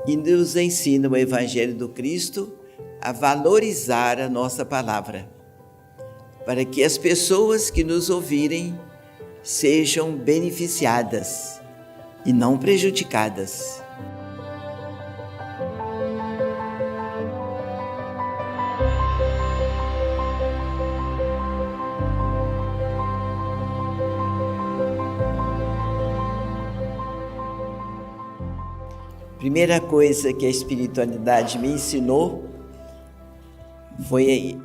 e nos ensina o Evangelho do Cristo a valorizar a nossa palavra, para que as pessoas que nos ouvirem sejam beneficiadas e não prejudicadas. Primeira coisa que a espiritualidade me ensinou foi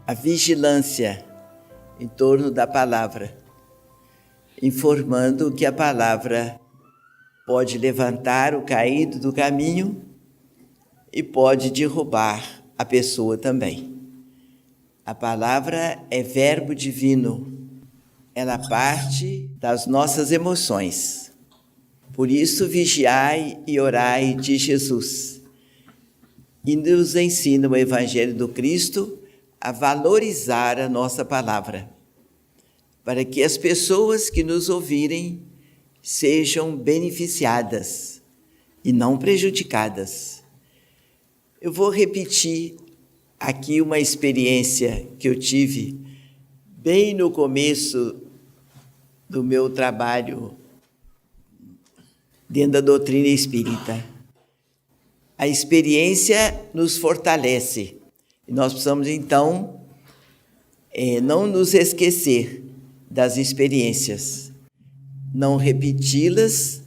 a vigilância em torno da palavra, informando que a palavra pode levantar o caído do caminho e pode derrubar a pessoa também. A palavra é verbo divino, ela parte das nossas emoções. Por isso, vigiai e orai de Jesus. E nos ensina o Evangelho do Cristo a valorizar a nossa palavra, para que as pessoas que nos ouvirem sejam beneficiadas e não prejudicadas. Eu vou repetir aqui uma experiência que eu tive bem no começo do meu trabalho dentro da doutrina espírita. A experiência nos fortalece. E nós precisamos, então, não nos esquecer das experiências, não repeti-las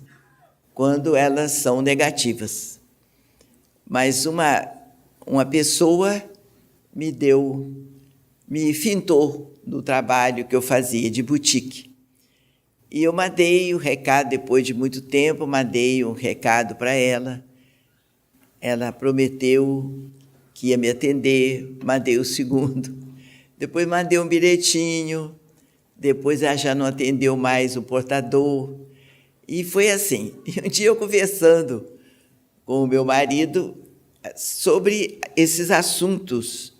quando elas são negativas. Mas uma pessoa me fintou no trabalho que eu fazia de boutique. E eu mandei o recado, depois de muito tempo, mandei um recado para ela. Ela prometeu que ia me atender, mandei o segundo. Depois mandei um bilhetinho, depois ela já não atendeu mais o portador. E foi assim. E um dia eu conversando com o meu marido sobre esses assuntos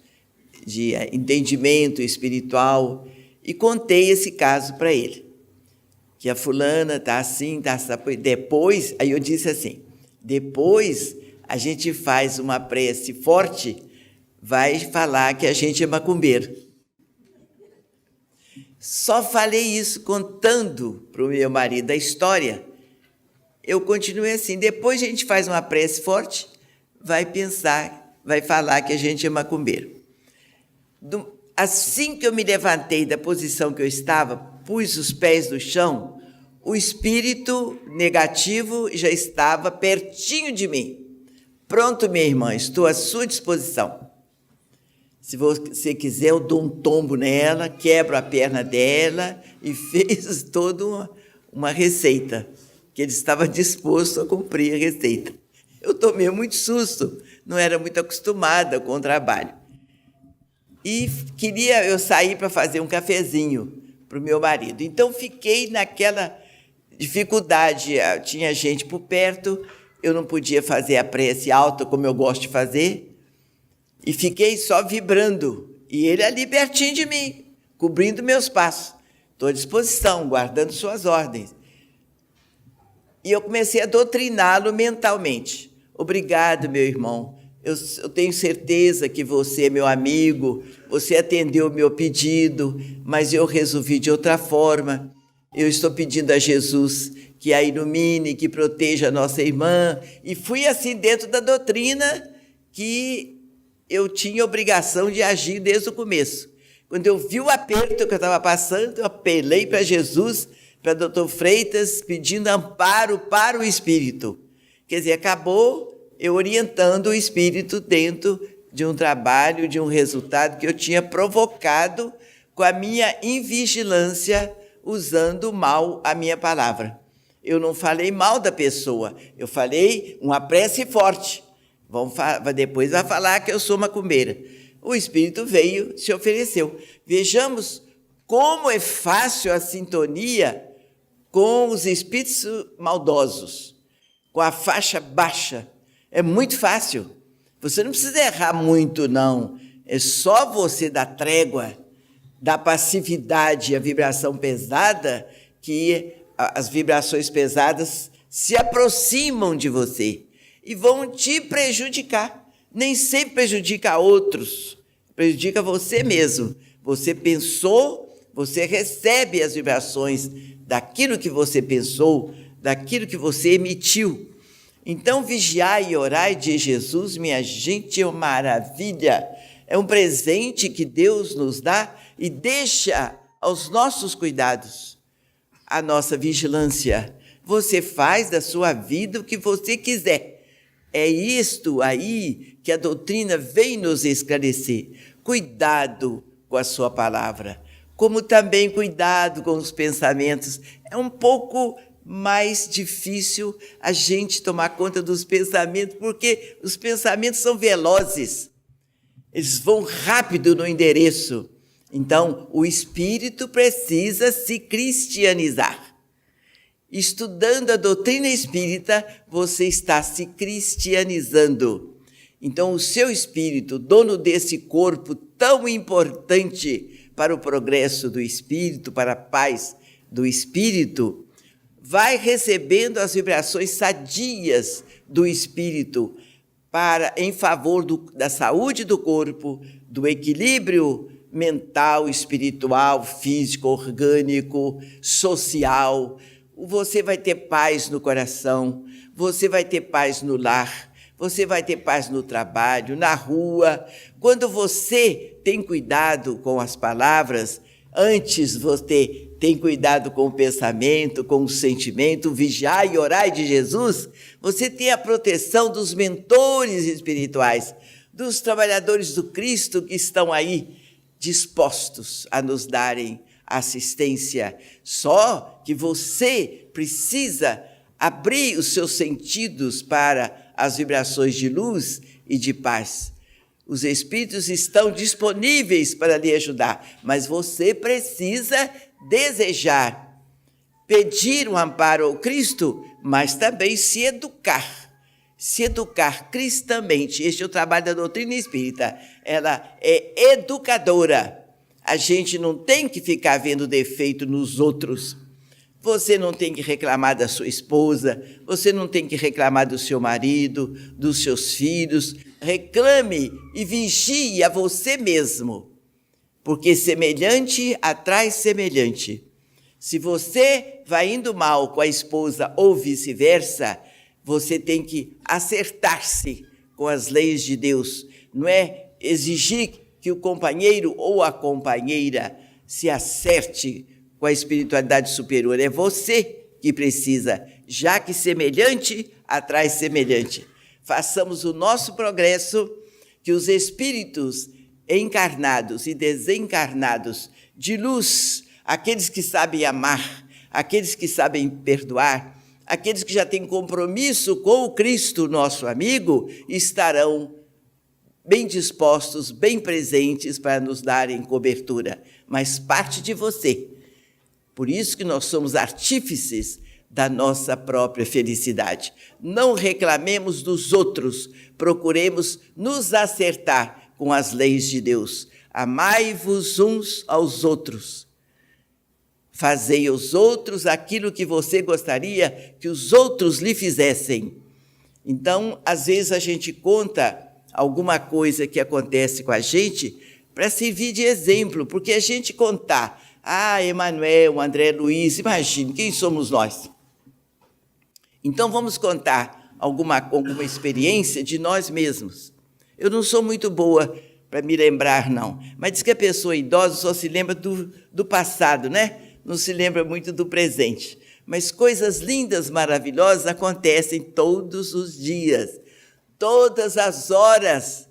de entendimento espiritual e contei esse caso para ele. Que a fulana está assim, depois, aí eu disse assim, depois a gente faz uma prece forte, vai falar que a gente é macumbeiro. Só falei isso contando para o meu marido a história. Eu continuei assim, depois a gente faz uma prece forte, vai falar que a gente é macumbeiro. Assim que eu me levantei da posição que eu estava, pus os pés no chão, o espírito negativo já estava pertinho de mim. Pronto, minha irmã, estou à sua disposição. Se você quiser, eu dou um tombo nela, quebro a perna dela, e fez toda uma receita, que ele estava disposto a cumprir a receita. Eu tomei muito susto, não era muito acostumada com o trabalho. E eu sair para fazer um cafezinho para o meu marido. Então, fiquei naquela dificuldade. Tinha gente por perto, eu não podia fazer a prece alta como eu gosto de fazer, e fiquei só vibrando. E ele ali pertinho de mim, cobrindo meus passos. Estou à disposição, guardando suas ordens. E eu comecei a doutriná-lo mentalmente. Obrigado, meu irmão. Eu tenho certeza que você é meu amigo, você atendeu o meu pedido, mas eu resolvi de outra forma. Eu estou pedindo a Jesus que a ilumine, que proteja a nossa irmã. E fui assim dentro da doutrina que eu tinha obrigação de agir desde o começo. Quando eu vi o aperto que eu estava passando, eu apelei para Jesus, para o Dr. Freitas, pedindo amparo para o Espírito. Quer dizer, acabou eu orientando o Espírito dentro de um trabalho, de um resultado que eu tinha provocado com a minha invigilância, usando mal a minha palavra. Eu não falei mal da pessoa, eu falei uma prece forte. Depois vai falar que eu sou macumbeira. O Espírito veio, se ofereceu. Vejamos como é fácil a sintonia com os espíritos maldosos, com a faixa baixa. É muito fácil. Você não precisa errar muito, não. É só você dar trégua, dar passividade à vibração pesada, que as vibrações pesadas se aproximam de você e vão te prejudicar. Nem sempre prejudica a outros, prejudica você mesmo. Você pensou, você recebe as vibrações daquilo que você pensou, daquilo que você emitiu. Então, vigiai e orai de Jesus, minha gente, é uma maravilha. É um presente que Deus nos dá e deixa aos nossos cuidados a nossa vigilância. Você faz da sua vida o que você quiser. É isto aí que a doutrina vem nos esclarecer. Cuidado com a sua palavra, como também cuidado com os pensamentos. É um pouco mais difícil a gente tomar conta dos pensamentos, porque os pensamentos são velozes, eles vão rápido no endereço. Então, o espírito precisa se cristianizar. Estudando a doutrina espírita, você está se cristianizando. Então, o seu espírito, dono desse corpo tão importante para o progresso do espírito, para a paz do espírito, vai recebendo as vibrações sadias do espírito em favor da saúde do corpo, do equilíbrio mental, espiritual, físico, orgânico, social. Você vai ter paz no coração, você vai ter paz no lar, você vai ter paz no trabalho, na rua. Quando você tem cuidado com as palavras, antes você tem cuidado com o pensamento, com o sentimento, vigiai e orai de Jesus, você tem a proteção dos mentores espirituais, dos trabalhadores do Cristo que estão aí dispostos a nos darem assistência. Só que você precisa abrir os seus sentidos para as vibrações de luz e de paz. Os espíritos estão disponíveis para lhe ajudar, mas você precisa desejar, pedir um amparo ao Cristo, mas também se educar cristamente. Este é o trabalho da doutrina espírita. Ela é educadora. A gente não tem que ficar vendo defeito nos outros. Você não tem que reclamar da sua esposa, você não tem que reclamar do seu marido, dos seus filhos. Reclame e vigie a você mesmo, porque semelhante atrai semelhante. Se você vai indo mal com a esposa ou vice-versa, você tem que acertar-se com as leis de Deus. Não é exigir que o companheiro ou a companheira se acerte com a espiritualidade superior. É você que precisa, já que semelhante atrai semelhante. Façamos o nosso progresso, que os espíritos encarnados e desencarnados de luz, aqueles que sabem amar, aqueles que sabem perdoar, aqueles que já têm compromisso com o Cristo, nosso amigo, estarão bem dispostos, bem presentes para nos darem cobertura. Mas parte de você. Por isso que nós somos artífices da nossa própria felicidade. Não reclamemos dos outros, procuremos nos acertar com as leis de Deus. Amai-vos uns aos outros. Fazei aos outros aquilo que você gostaria que os outros lhe fizessem. Então, às vezes a gente conta alguma coisa que acontece com a gente para servir de exemplo, porque a gente contar, Emanuel, André Luiz, imagine, quem somos nós? Então, vamos contar alguma experiência de nós mesmos. Eu não sou muito boa para me lembrar, não, mas diz que a pessoa idosa só se lembra do passado, né? Não se lembra muito do presente. Mas coisas lindas, maravilhosas acontecem todos os dias, todas as horas,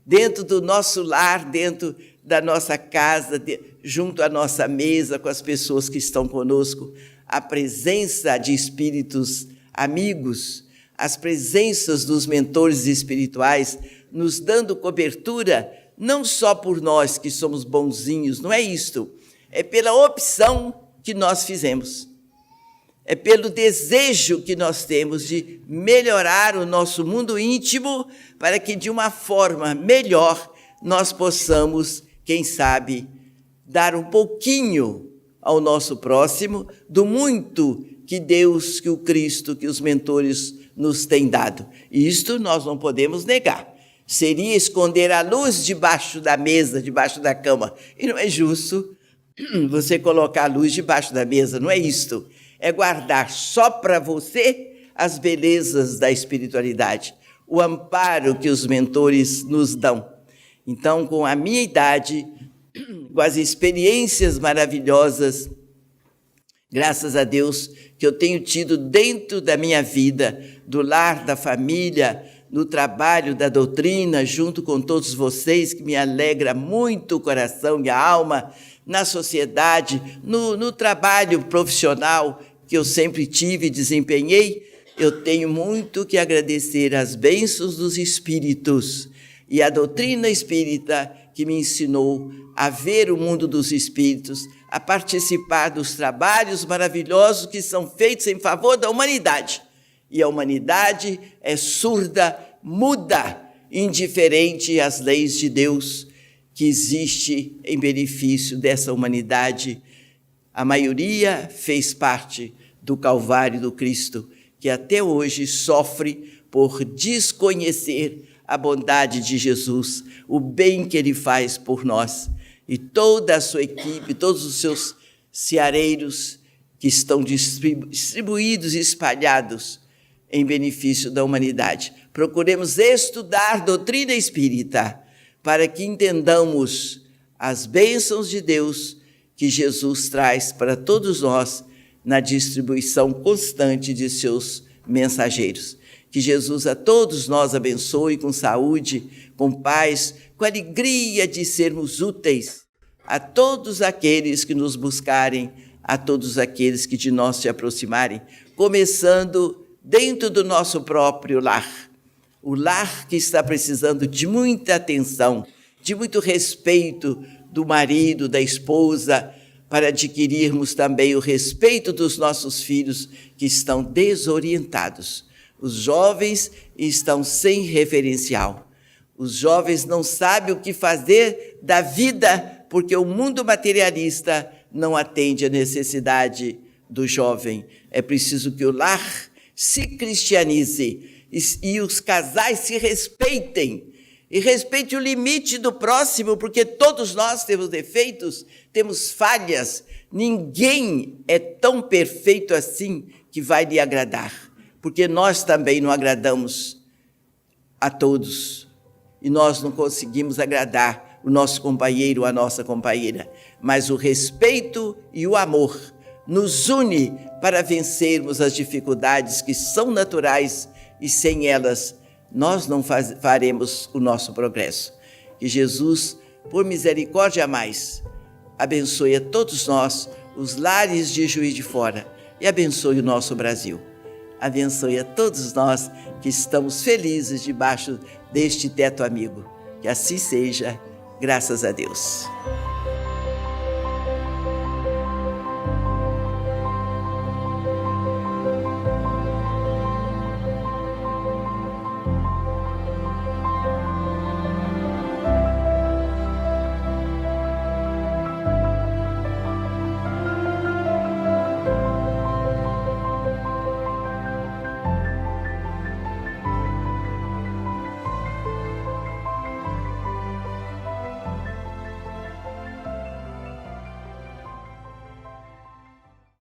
dentro do nosso lar, dentro da nossa casa, junto à nossa mesa, com as pessoas que estão conosco. A presença de espíritos amigos, as presenças dos mentores espirituais, nos dando cobertura, não só por nós que somos bonzinhos, não é isto, é pela opção que nós fizemos. É pelo desejo que nós temos de melhorar o nosso mundo íntimo para que, de uma forma melhor, nós possamos, quem sabe, dar um pouquinho ao nosso próximo do muito que Deus, que o Cristo, que os mentores nos têm dado. E isto nós não podemos negar. Seria esconder a luz debaixo da mesa, debaixo da cama. E não é justo você colocar a luz debaixo da mesa, não é isto. É guardar só para você as belezas da espiritualidade, o amparo que os mentores nos dão. Então, com a minha idade, com as experiências maravilhosas, graças a Deus, que eu tenho tido dentro da minha vida, do lar, da família, no trabalho da doutrina, junto com todos vocês, que me alegra muito o coração e a alma, na sociedade, no trabalho profissional que eu sempre tive e desempenhei, eu tenho muito que agradecer às bênçãos dos espíritos e à doutrina espírita que me ensinou a ver o mundo dos espíritos, a participar dos trabalhos maravilhosos que são feitos em favor da humanidade. E a humanidade é surda, muda, indiferente às leis de Deus que existe em benefício dessa humanidade. A maioria fez parte do Calvário do Cristo, que até hoje sofre por desconhecer a bondade de Jesus, o bem que Ele faz por nós. E toda a sua equipe, todos os seus ceareiros que estão distribuídos e espalhados em benefício da humanidade. Procuremos estudar doutrina espírita para que entendamos as bênçãos de Deus que Jesus traz para todos nós na distribuição constante de seus mensageiros. Que Jesus a todos nós abençoe com saúde, com paz, com alegria de sermos úteis a todos aqueles que nos buscarem, a todos aqueles que de nós se aproximarem, começando dentro do nosso próprio lar. O lar que está precisando de muita atenção, de muito respeito do marido, da esposa, para adquirirmos também o respeito dos nossos filhos que estão desorientados. Os jovens estão sem referencial. Os jovens não sabem o que fazer da vida, porque o mundo materialista não atende à necessidade do jovem. É preciso que o lar se cristianize e os casais se respeitem. E respeite o limite do próximo, porque todos nós temos defeitos, temos falhas. Ninguém é tão perfeito assim que vai lhe agradar, porque nós também não agradamos a todos. E nós não conseguimos agradar o nosso companheiro, a nossa companheira. Mas o respeito e o amor nos une para vencermos as dificuldades que são naturais e sem elas nós não faremos o nosso progresso. Que Jesus, por misericórdia a mais, abençoe a todos nós, os lares de Juiz de Fora, e abençoe o nosso Brasil. Abençoe a todos nós que estamos felizes debaixo deste teto amigo. Que assim seja, graças a Deus.